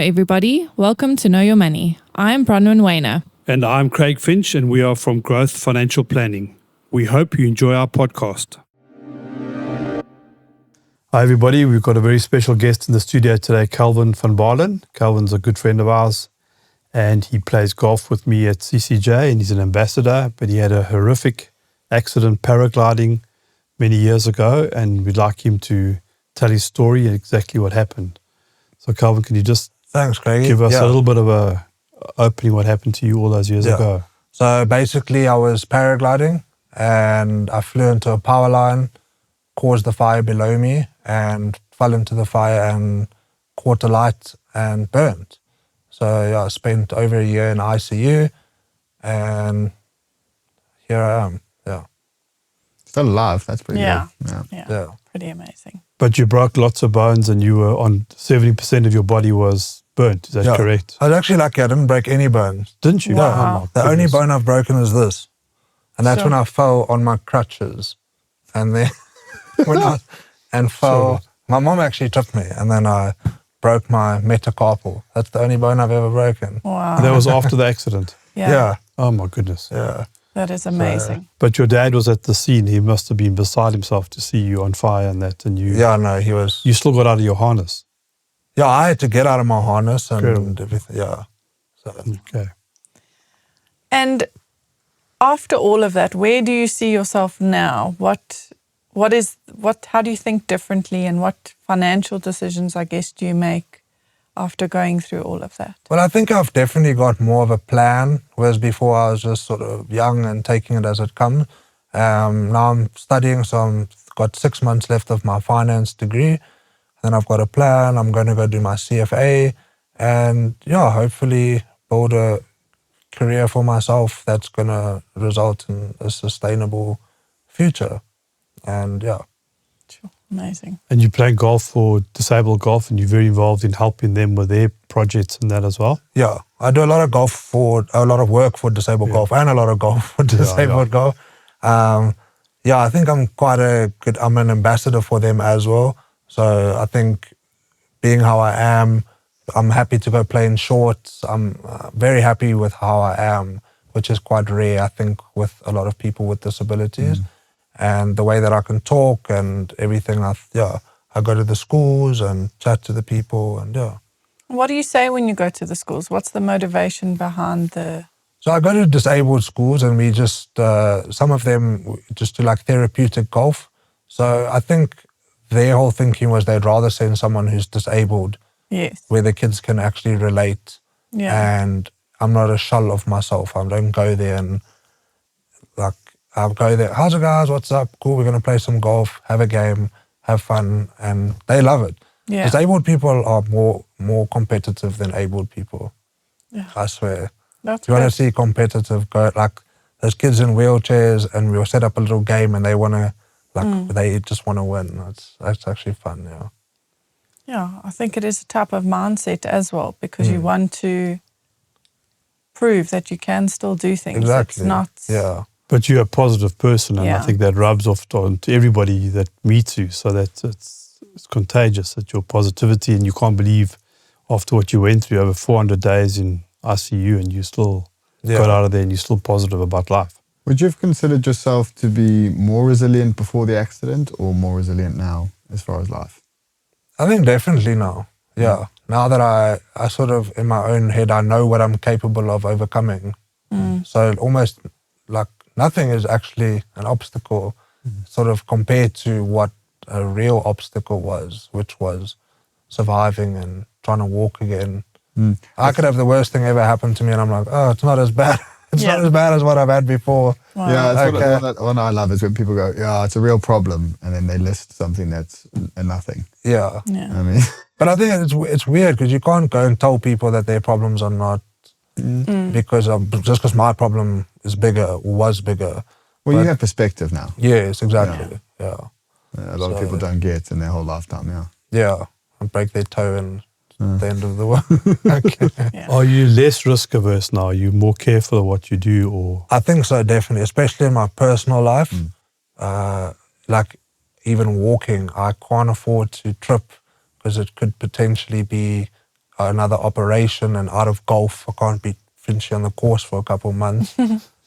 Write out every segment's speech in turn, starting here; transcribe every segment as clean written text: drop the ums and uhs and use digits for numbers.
everybody. Welcome to Know Your Money. I'm Bronwyn Wayner. And I'm Craig Finch, and we are from Growth Financial Planning. We hope you enjoy our podcast. Hi, everybody. We've got a very special guest in the studio today, Kalvin van Baalen. Kalvin's a good friend of ours, and he plays golf with me at CCJ, and he's an ambassador, but he had a horrific accident paragliding many years ago, and we'd like him to tell his story and exactly what happened. So, Kalvin, can you just Thanks, Craig. give us a little bit of a opening what happened to you all those years ago? So basically, I was paragliding and I flew into a power line, caused the fire below me, and fell into the fire and caught a light and burned. So I spent over a year in ICU, and here I am. Still alive. That's pretty good. Yeah, pretty amazing. But you broke lots of bones and you were on 70% of your body was burnt. Is that correct? I was actually lucky. I didn't break any bones. Didn't you? Wow. The only bone I've broken is this. And that's when I fell on my crutches. And then fell. My mom actually tripped me, and then I broke my metacarpal. That's the only bone I've ever broken. Wow. And that was after the accident? Yeah. Oh, my goodness. Yeah. That is amazing. But your dad was at the scene. He must have been beside himself to see you on fire and that. And you, he was. You still got out of your harness? Yeah, I had to get out of my harness and everything. Yeah. So. Okay. And after all of that, where do you see yourself now? How do you think differently, and what financial decisions, I guess, do you make after going through all of that? Well, I think I've definitely got more of a plan, whereas before I was just sort of young and taking it as it comes. Now I'm studying, so I've got 6 months left of my finance degree. Then I've got a plan. I'm going to go do my CFA and, hopefully build a career for myself that's going to result in a sustainable future. And, Sure. Amazing. And you play golf for Disabled Golf, and you're very involved in helping them with their projects and that as well? Yeah, I do a lot of work for Disabled Golf and a lot of golf for Disabled Golf. I think I'm an ambassador for them as well. So I think being how I am, I'm happy to go play in shorts. I'm very happy with how I am, which is quite rare, I think, with a lot of people with disabilities. And the way that I can talk and everything, I go to the schools and chat to the people and What do you say when you go to the schools? What's the motivation behind the... So I go to disabled schools, and we just, some of them just do like therapeutic golf. So I think their whole thinking was they'd rather send someone who's disabled, where the kids can actually relate. And I'm not a shell of myself. I don't go there and I'll go there, how's it guys, what's up, cool, we're going to play some golf, have a game, have fun, and they love it. Disabled people are more competitive than abled people. I swear. That's you want to see competitive, go like those kids in wheelchairs, and we'll set up a little game and they want to, they just want to win. That's actually fun, Yeah, I think it is a type of mindset as well, because you want to prove that you can still do things. Exactly. It's not... But you're a positive person, and I think that rubs off onto everybody that meets you. So that it's contagious, that your positivity, and you can't believe after what you went through over 400 days in ICU, and you still got out of there and you're still positive about life. Would you have considered yourself to be more resilient before the accident or more resilient now as far as life? I think definitely now. Yeah. Now that I sort of, in my own head, I know what I'm capable of overcoming. So almost like nothing is actually an obstacle sort of compared to what a real obstacle was, which was surviving and trying to walk again. I could have the worst thing ever happen to me and I'm like, oh, it's not as bad. It's not as bad as what I've had before. Wow. Yeah, that's what I love is when people go, yeah, it's a real problem, and then they list something that's a nothing. Yeah. I mean, but I think it's weird because you can't go and tell people that their problems are not because just because my problem is bigger or was bigger. Well, you have perspective now. Yes, exactly. Yeah. A lot of people don't get in their whole lifetime. Yeah, and break their toe and the end of the world. Are you less risk averse now? Are you more careful of what you do, or? I think so, definitely, especially in my personal life. Like even walking, I can't afford to trip because it could potentially be another operation and out of golf. I can't be finishing on the course for a couple of months.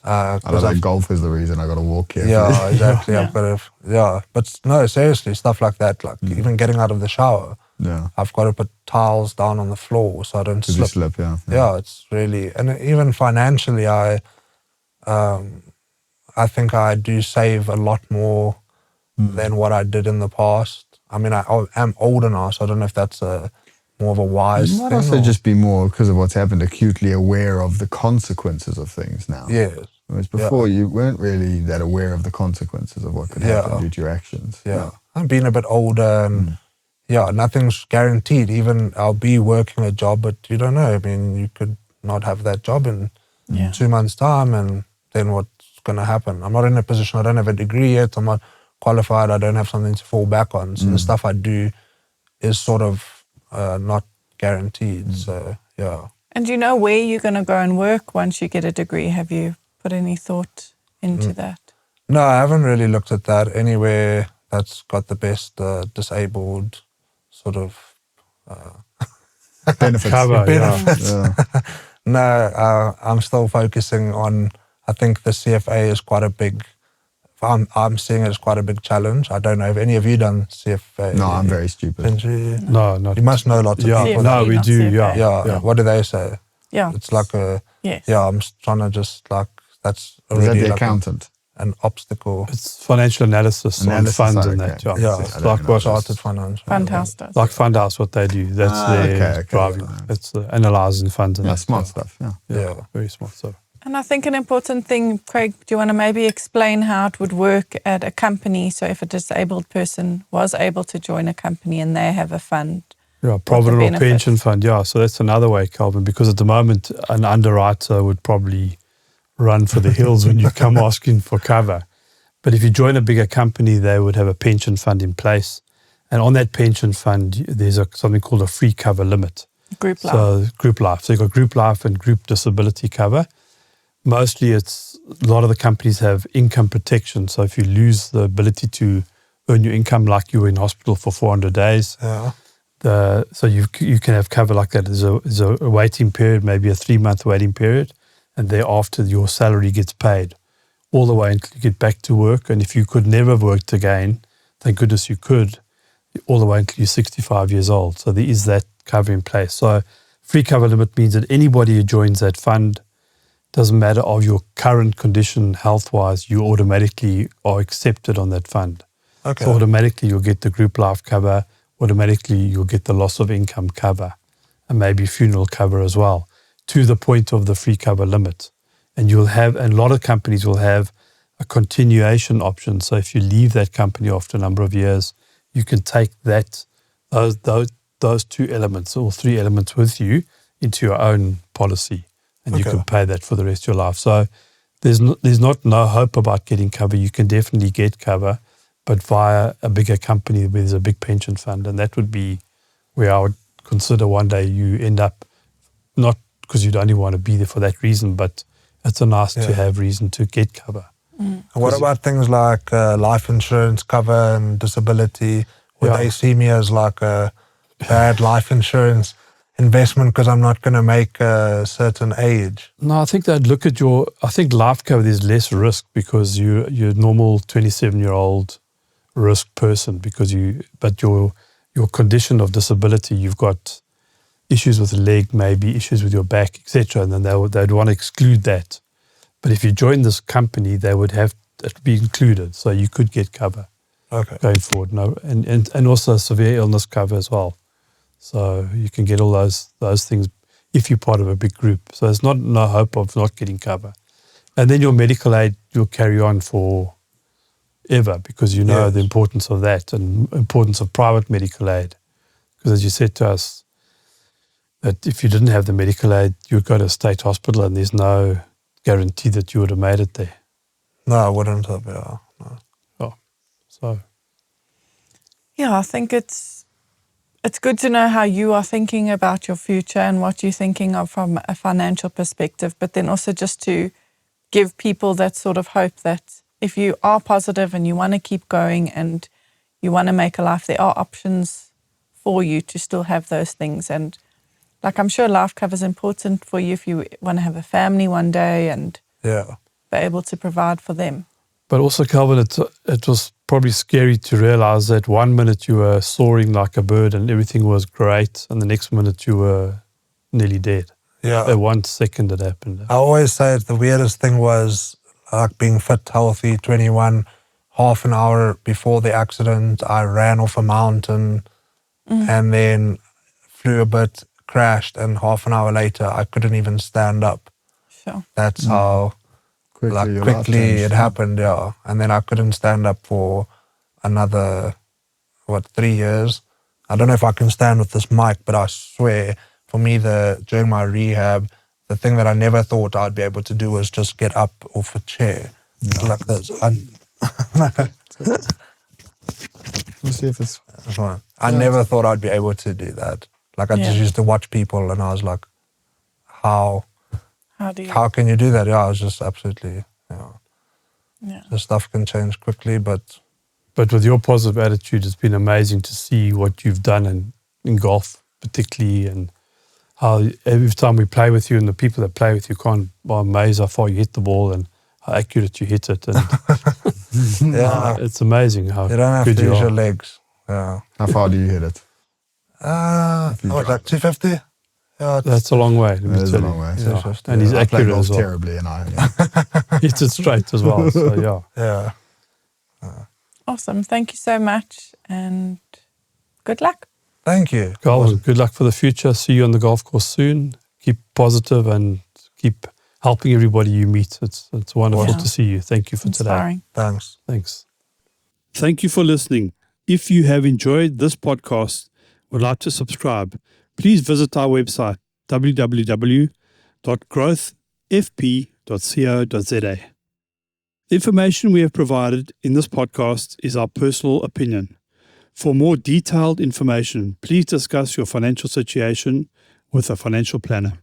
I don't know, golf is the reason I got to walk here. Yeah, exactly. Yeah. I've got to, but no, seriously, stuff like that, like even getting out of the shower. Yeah. I've got to put towels down on the floor so I don't Because you slip. slip, yeah. Yeah, it's really, and even financially, I think I do save a lot more than what I did in the past. I mean, I am older now, so I don't know if that's more of a wise You might thing. also just be more, because of what's happened, acutely aware of the consequences of things now. Yes. Whereas before, you weren't really that aware of the consequences of what could happen due to your actions. Yeah. I'm being a bit older and nothing's guaranteed. Even I'll be working a job, but you don't know. I mean, you could not have that job in 2 months' time, and then what's going to happen? I'm not in a position, I don't have a degree yet, I'm not qualified, I don't have something to fall back on. So the stuff I do is sort of not guaranteed. So, yeah. And do you know where you're going to go and work once you get a degree? Have you put any thought into that? No, I haven't really looked at that. Anywhere that's got the best disabled sort of Benefits. Cover, benefits. Yeah. No, I'm still focusing on, I think the CFA is quite a big, I'm seeing it as quite a big challenge. I don't know if any of you done CFA. No, I'm very stupid. Didn't you? No, not. You must know lots of Yeah, people. no, we not do. CFA. Yeah. What do they say? Yeah. It's like a, Yes. yeah, I'm trying to just like, that's Is that already the like accountant? an obstacle. It's financial analysis on funds and that. okay. Yeah, I it's don't like know. what Chartered finance. Fantastic. like fund house, what they do. That's their okay. driving. It's analysing funds and Yeah, that. smart stuff. Yeah. Yeah. Very smart stuff. And I think an important thing, Craig, do you want to maybe explain how it would work at a company? So if a disabled person was able to join a company and they have a fund. Yeah, provident or benefits? pension fund. Yeah, so that's another way, Kalvin, because at the moment an underwriter would probably run for the hills when you come asking for cover. But if you join a bigger company, they would have a pension fund in place. And on that pension fund, there's something called a free cover limit. Group life. So group life. So you've got group life and group disability cover. Mostly a lot of the companies have income protection. So if you lose the ability to earn your income, like you were in hospital for 400 days, Yeah. so you can have cover like that. There's a waiting period, maybe a 3-month waiting period, and thereafter your salary gets paid all the way until you get back to work. And if you could never have worked again, thank goodness you could, all the way until you're 65 years old. So there is that cover in place. So free cover limit means that anybody who joins that fund, doesn't matter of your current condition health-wise, you automatically are accepted on that fund. Okay. So automatically you'll get the group life cover, automatically you'll get the loss of income cover, and maybe funeral cover as well, to the point of the free cover limit. And a lot of companies will have a continuation option. So if you leave that company after a number of years, you can take those 2 elements, or 3 elements with you into your own policy. And you can pay that for the rest of your life. So there's not no hope about getting cover. You can definitely get cover, but via a bigger company where there's a big pension fund. And that would be where I would consider one day you end up, not because you'd only want to be there for that reason, but it's a nice to have reason to get cover. And what about things like life insurance cover and disability? Would they see me as like a bad life insurance investment because I'm not going to make a certain age? No, I think they'd look at I think life cover, there's less risk because you're a normal 27-year-old risk person but your condition of disability, you've got issues with the leg, maybe issues with your back, etc. And then they'd want to exclude that. But if you join this company, they would have it be included. So you could get cover going forward. No, and also severe illness cover as well. So you can get all those things if you're part of a big group. So there's no hope of not getting cover. And then your medical aid, you'll carry on forever because you know the importance of that and importance of private medical aid. Because as you said to us, that if you didn't have the medical aid, you would go to a state hospital and there's no guarantee that you would have made it there. No, I wouldn't have, No. Oh, so. Yeah, I think it's good to know how you are thinking about your future and what you're thinking of from a financial perspective, but then also just to give people that sort of hope that if you are positive and you want to keep going and you want to make a life, there are options for you to still have those things. And Like, I'm sure life cover is important for you if you want to have a family one day and Yeah. be able to provide for them. But also, Kalvin, it was probably scary to realize that 1 minute you were soaring like a bird and everything was great, and the next minute you were nearly dead. Yeah. 1 second it happened. I always say the weirdest thing was like being fit, healthy, 21, half an hour before the accident, I ran off a mountain and then flew a bit, crashed, and half an hour later, I couldn't even stand up. Sure. That's how your life quickly changed. it happened, yeah. And then I couldn't stand up for another, 3 years. I don't know if I can stand with this mic, but I swear, for me, during my rehab, the thing that I never thought I'd be able to do was just get up off a chair like this. We'll see if it's... I never thought I'd be able to do that. Like, I just used to watch people and I was like, how can you do that? Yeah, I was just absolutely, the stuff can change quickly, but with your positive attitude, it's been amazing to see what you've done in golf particularly, and how every time we play with you and the people that play with you can't be amazed how far you hit the ball and how accurate you hit it. And it's amazing how you don't have good to you use are. your legs. Yeah. How far do you hit it? Like 250? Yeah, That's a long way. Let me That is a tell long you. way. Yeah. And he's I play accurate golf as well. terribly, and Hits it straight as well. So Yeah. Awesome. Thank you so much and good luck. Thank you. Kalvin, good luck for the future. See you on the golf course soon. Keep positive and keep helping everybody you meet. It's wonderful to see you. Thank you for Inspiring. today. Thanks. Thank you for listening. If you have enjoyed this podcast, would like to subscribe, please visit our website, www.growthfp.co.za. The information we have provided in this podcast is our personal opinion. For more detailed information, please discuss your financial situation with a financial planner.